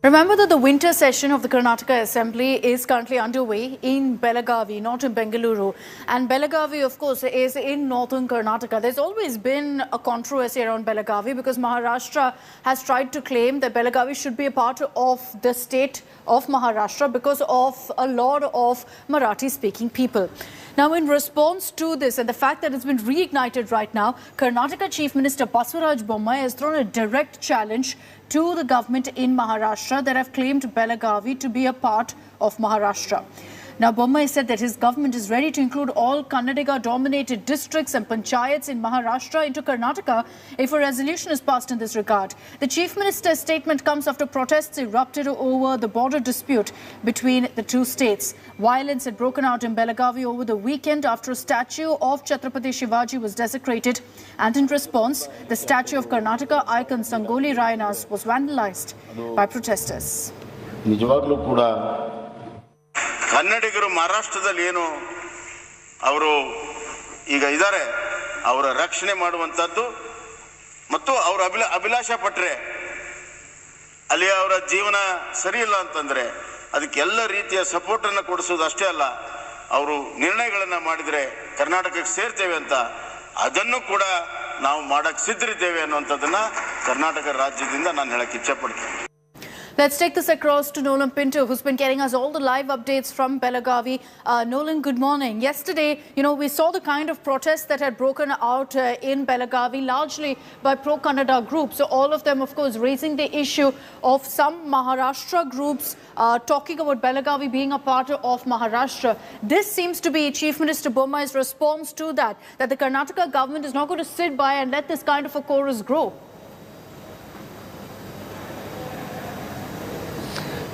Remember that the winter session of the Karnataka Assembly is currently underway in Belagavi, not in Bengaluru. And Belagavi, of course, is in northern Karnataka. There's always been a controversy around Belagavi because Maharashtra has tried to claim that Belagavi should be a part of the state of Maharashtra because of a lot of Marathi-speaking people. Now, in response to this and the fact that it's been reignited right now, Karnataka Chief Minister Basavaraj Bommai has thrown a direct challenge to the government in Maharashtra that have claimed Belagavi to be a part of Maharashtra. Now, Bommai said that his government is ready to include all Kannadiga-dominated districts and panchayats in Maharashtra into Karnataka if a resolution is passed in this regard. The Chief Minister's statement comes after protests erupted over the border dispute between the two states. Violence had broken out in Belagavi over the weekend after a statue of Chhatrapati Shivaji was desecrated, and in response, the statue of Karnataka icon Sangoli Rayanna's was vandalized by protesters. ಕನ್ನಡಿಗರು ಮಹಾರಾಷ್ಟ್ರದಲ್ಲಿ ಏನು ಅವರು ಈಗ ಇದ್ದಾರೆ ಅವರ ರಕ್ಷಣೆ ಮಾಡುವಂತದ್ದು ಮತ್ತು ಅವರ ಅಭಿಲಾಷೆ ಪಟ್ಟರೆ ಅಲ್ಲಿ ಅವರ ಜೀವನ ಸರಿ ಇಲ್ಲ ಅಂತಂದ್ರೆ ಅದಕ್ಕೆಲ್ಲ ರೀತಿಯ ಸಪೋರ್ಟ್ ಅನ್ನು ಕೊಡಿಸೋದು ಅಷ್ಟೇ ಅಲ್ಲ ಅವರು ನಿರ್ಣಯಗಳನ್ನು ಮಾಡಿದರೆ ಕರ್ನಾಟಕಕ್ಕೆ ಸೇರ್ತೇವೆ ಅಂತ ಅದನ್ನು ಕೂಡ ನಾವು ಮಾಡಕ್ಕೆ ಸಿದ್ಧರಿದ್ದೇವೆ ಅನ್ನುವಂಥದ್ದನ್ನ ಕರ್ನಾಟಕ ರಾಜ್ಯದಿಂದ ನಾನು ಹೇಳಕ್ಕೆ ಇಚ್ಛೆ ಪಡ್ತೀನಿ. Let's take this across to Nolan Pinto, who's been getting us all the live updates from Belagavi. Nolan, good morning. Yesterday, we saw the kind of protests that had broken out in Belagavi, largely by pro-Kannada groups. So all of them, of course, raising the issue of some Maharashtra groups talking about Belagavi being a part of Maharashtra. This seems to be Chief Minister Bommai's response to that the Karnataka government is not going to sit by and let this kind of a chorus grow.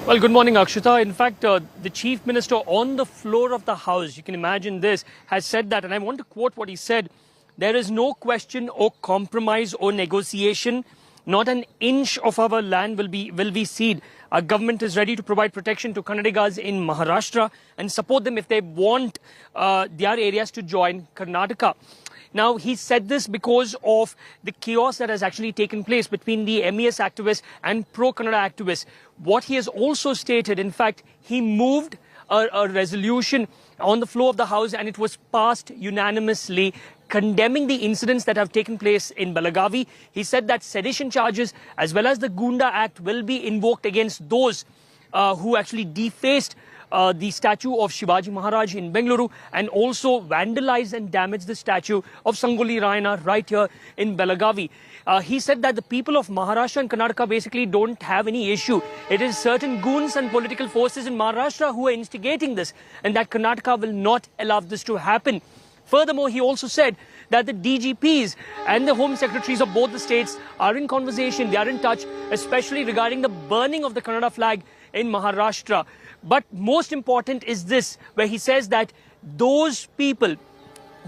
Well, good morning, Akshita. In fact, the Chief Minister on the floor of the House, you can imagine this, has said that, and I want to quote what he said, "There is no question or compromise or negotiation. Not an inch of our land will be ceded. Our government is ready to provide protection to Kannadigas in Maharashtra and support them if they want their areas to join Karnataka." Now, he said this because of the chaos that has actually taken place between the MES activists and pro-Kannada activists. What he has also stated, in fact, he moved a resolution on the floor of the House and it was passed unanimously condemning the incidents that have taken place in Belagavi. He said that sedition charges as well as the Gunda Act will be invoked against those who actually defaced the statue of Shivaji Maharaj in Bengaluru and also vandalized and damaged the statue of Sangoli Rayanna right here in Belagavi. He said that the people of Maharashtra and Karnataka basically don't have any issue. It is certain goons and political forces in Maharashtra who are instigating this and that Karnataka will not allow this to happen. Furthermore, he also said that the DGPs and the Home Secretaries of both the states are in conversation, they are in touch, especially regarding the burning of the Kannada flag in Maharashtra. But most important is this, where he says that those people,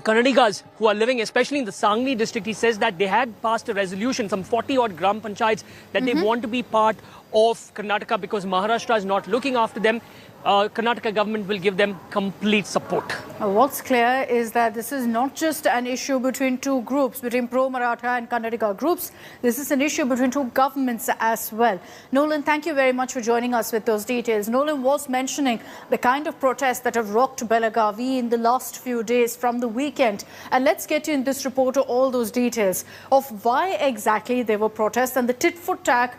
Kannadigas who are living especially in the Sangli district, he says that they had passed a resolution, some 40-odd gram panchayats, that they want to be part of Karnataka because Maharashtra is not looking after them. Karnataka government will give them complete support. What's clear is that this is not just an issue between two groups, between pro-Maratha and Kannadiga groups. This is an issue between two governments as well. Nolan, thank you very much for joining us with those details. Nolan was mentioning the kind of protests that have rocked Belagavi in the last few days from the weekend. And let's get you in this report to all those details of why exactly there were protests and the tit-for-tat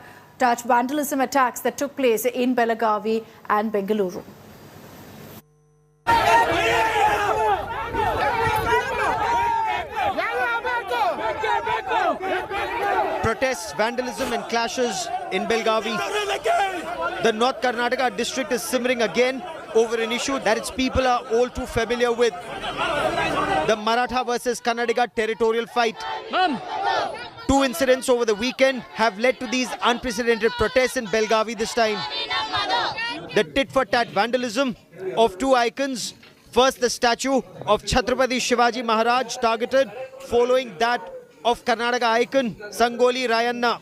vandalism attacks that took place in Belagavi and Bengaluru. Protests, vandalism and clashes in Belagavi. The North Karnataka district is simmering again over an issue that its people are all too familiar with. The Maratha versus Kannadiga territorial fight. Two incidents over the weekend have led to these unprecedented protests in Belagavi this time. The tit-for-tat vandalism of two icons. First, the statue of Chhatrapati Shivaji Maharaj targeted, following that of Karnataka icon Sangoli Rayanna.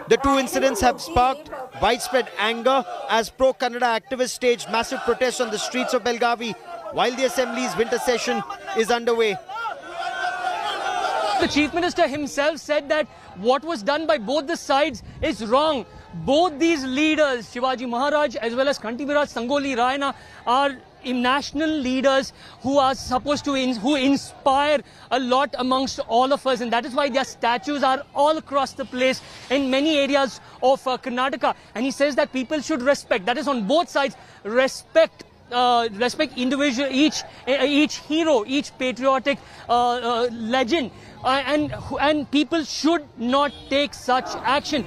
The two incidents have sparked widespread anger as pro-Kannada activists staged massive protests on the streets of Belagavi while the Assembly's winter session is underway. The Chief Minister himself said that what was done by both the sides is wrong. both these leaders, Shivaji Maharaj as well as Kantiviraj Sangoli Rayana, are national leaders who are supposed to who inspire a lot amongst all of us, and that is why their statues are all across the place in many areas of Karnataka. And he says that people should respect, that is on both sides, respect individual, each hero, each patriotic legend, and people should not take such action.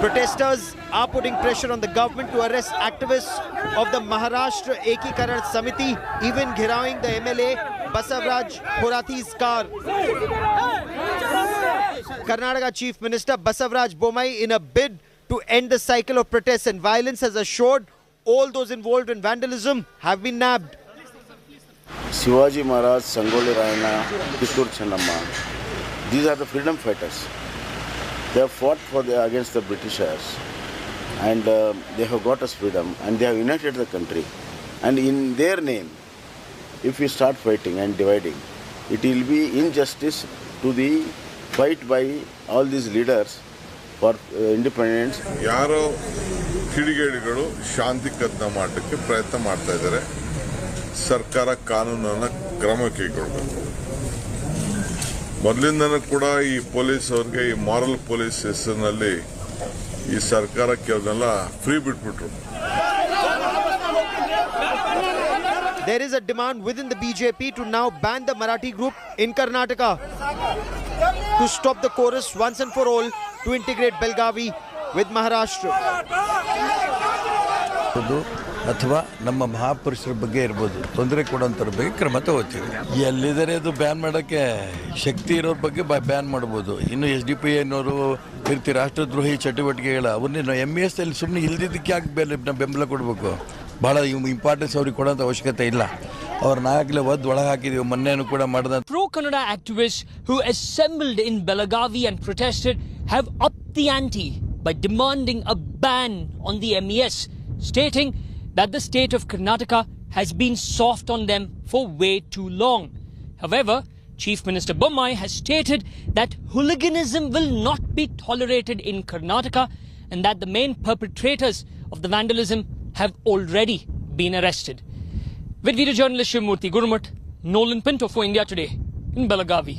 Protesters are putting pressure on the government to arrest activists of the Maharashtra Ekikaran Samiti, even ghiraowing the MLA Basavaraj Bommai's car. Karnataka Chief Minister Basavaraj Bommai, in a bid to end the cycle of protests and violence, has assured all those involved in vandalism have been nabbed. Shivaji Maharaj, Sangoli Rayana, Kittur Channamma, these are the freedom fighters. They have fought against the Britishers, and they have got us freedom, and they have united the country. And in their name, if we start fighting and dividing, it will be injustice to the fight by all these leaders for independence. ಯಾರೋ ಕಿಡಿಗೇಡಿಗಳು ಶಾಂತಿ ಕದನ ಮಾಡಲಿಕ್ಕೆ ಪ್ರಯತ್ನ ಮಾಡ್ತಾ ಇದ್ದಾರೆ. ಸರ್ಕಾರ ಕಾನೂನನ್ನ ಕ್ರಮ ಕೈಗೊಳ್ಳಬೇಕು. ಮೊದಲಿಂದನೂ ಕೂಡ ಈ ಪೊಲೀಸ್ ಅವರಿಗೆ ಈ ಮಾರಲ್ ಪೊಲೀಸ್ ಹೆಸರಿನಲ್ಲಿ ಈ ಸರ್ಕಾರಕ್ಕೆ ಅವನ್ನೆಲ್ಲ free ಬಿಟ್ಬಿಟ್ರು. There is a demand within the BJP to now ban the Marathi group in Karnataka, to stop the chorus once and for all, to integrate Belagavi with Maharashtra. ಅಥವಾ ನಮ್ಮ ಮಹಾಪುರುಷರ ಬಗ್ಗೆ ಇರ್ಬೋದು, ತೊಂದರೆ ಕೊಡೋಂಥವ್ರ ಬಗ್ಗೆ ಕ್ರಮ ತಗೋತೀವಿ. ಎಲ್ಲಿದ್ದಾರೆ ಅದು ಬ್ಯಾನ್ ಮಾಡೋಕ್ಕೆ ಶಕ್ತಿ ಇರೋರ ಬಗ್ಗೆ ಬ್ಯಾನ್ ಮಾಡ್ಬೋದು. ಇನ್ನು SDPIನವರು ರಾಷ್ಟ್ರದ್ರೋಹಿ ಚಟುವಟಿಕೆಗಳ ಅವ್ರನ್ನ MES ಅಲ್ಲಿ ಸುಮ್ಮನೆ ಇಲ್ದಿದ್ದಕ್ಕೆ ಯಾಕೆ ಬೆಂಬಲ ಕೊಡಬೇಕು? ಬಹಳ ಇಂಪಾರ್ಟೆನ್ಸ್ ಅವ್ರಿಗೆ ಕೊಡೋಂಥ ಅವಶ್ಯಕತೆ ಇಲ್ಲ. ಅವ್ರನ್ನ ಆಗಲೇ ಒಳಗೆ ಹಾಕಿದೀವಿ. ಮೊನ್ನೆನೂ ಕೂಡ ಮಾಡಿದ Pro-Kannada activists who assembled in Belagavi and protested have upped the ante by demanding a ban on the MES, stating that the state of Karnataka has been soft on them for way too long. However, Chief Minister Bommai has stated that hooliganism will not be tolerated in Karnataka and that the main perpetrators of the vandalism have already been arrested. With video journalist Shivamurthy Gurumut, Nolan Pinto for India Today in Belagavi.